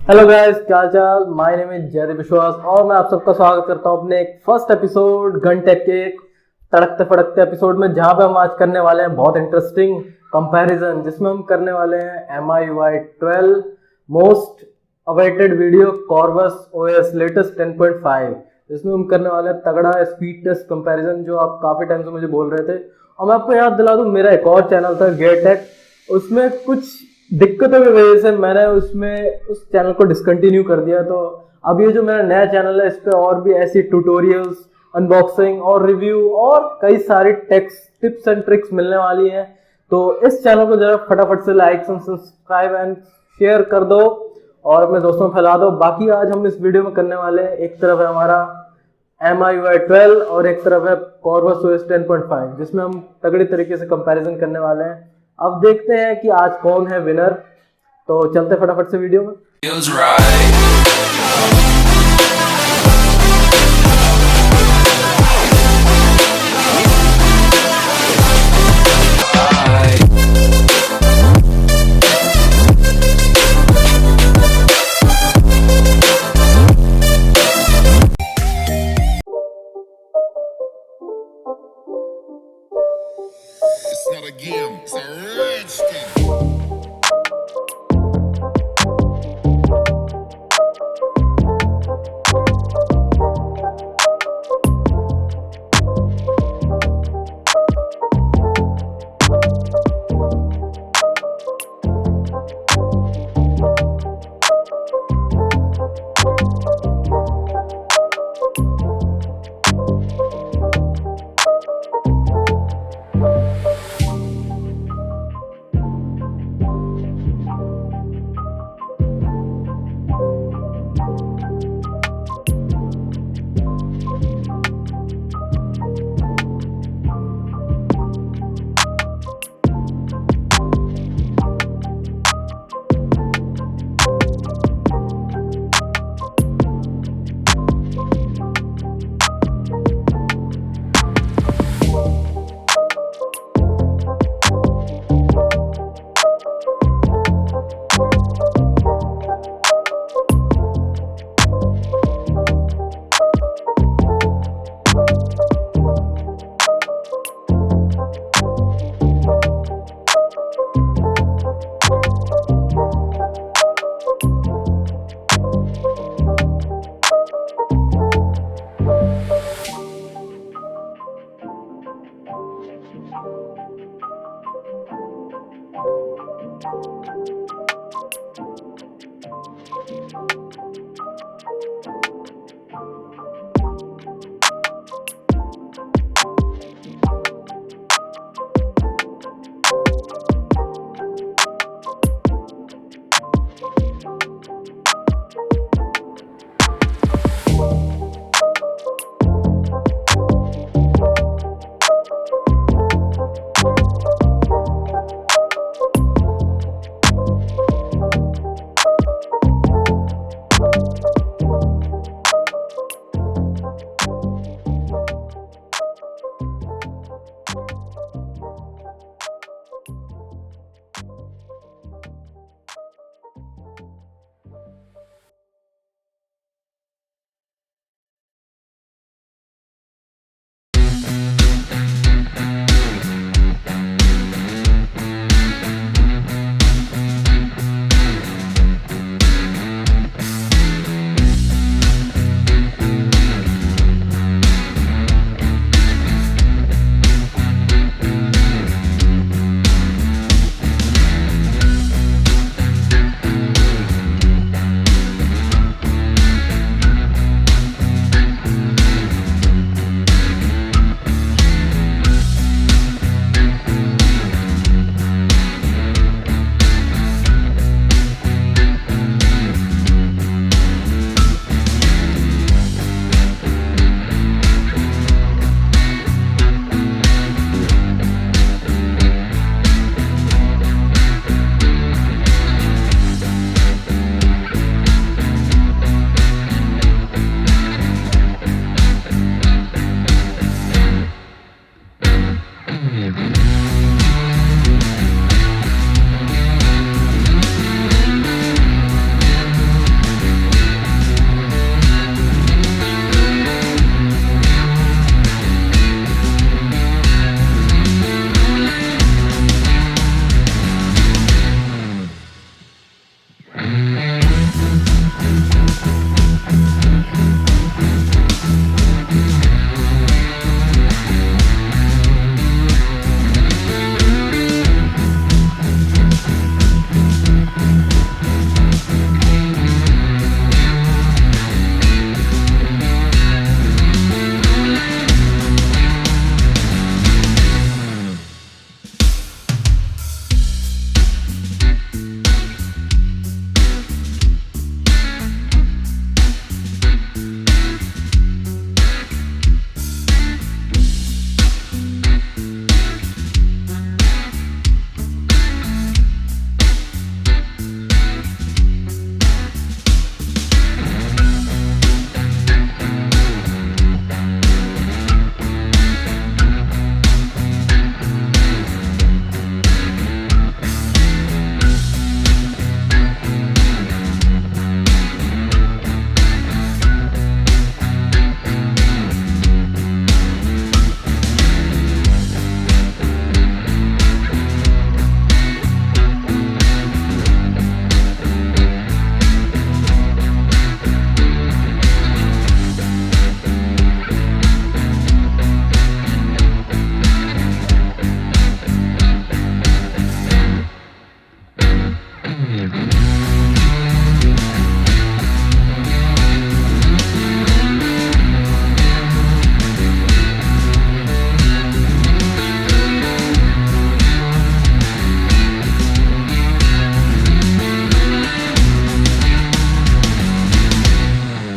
Hello guys, क्या हाल चाल। My name is Jaideep विश्वास और मैं आप सबका स्वागत करता हूं अपने एक फर्स्ट एपिसोड GunTech के एक तड़कते फड़कते एपिसोड में, जहां पे हम आज करने वाले हैं बहुत इंटरेस्टिंग कंपैरिजन, जिसमें हम करने वाले हैं MIUI 12 most awaited video Corvus OS latest 10.5, जिसमें हम करने वाले हैं तगड़ा स्पीड टेस्ट कंपैरिजन, जो आप काफी टाइम से मुझे बोल रहे थे। और मैं आपको याद दिला दूं, मेरा एक और चैनल था GunTech, उसमें कुछ दिक्कतों की वजह से मैंने उसमें उस चैनल को डिसकंटिन्यू कर दिया। तो अब ये जो मेरा नया चैनल है, इस पे और भी ऐसी ट्यूटोरियल्स, अनबॉक्सिंग और रिव्यू और कई सारी टिप्स एंड ट्रिक्स मिलने वाली हैं। तो इस चैनल को जरा फटाफट से लाइक सब्सक्राइब एंड शेयर कर दो और अपने दोस्तों में फैला दो। बाकी आज हम इस वीडियो में करने वाले हैं, एक तरफ है हमारा MIUI 12 और एक तरफ है Corvus OS 10.5, जिसमें हम तगड़ी तरीके से कंपैरिजन करने वाले हैं। अब देखते हैं कि आज कौन है विनर। तो चलते फटाफट से वीडियो में।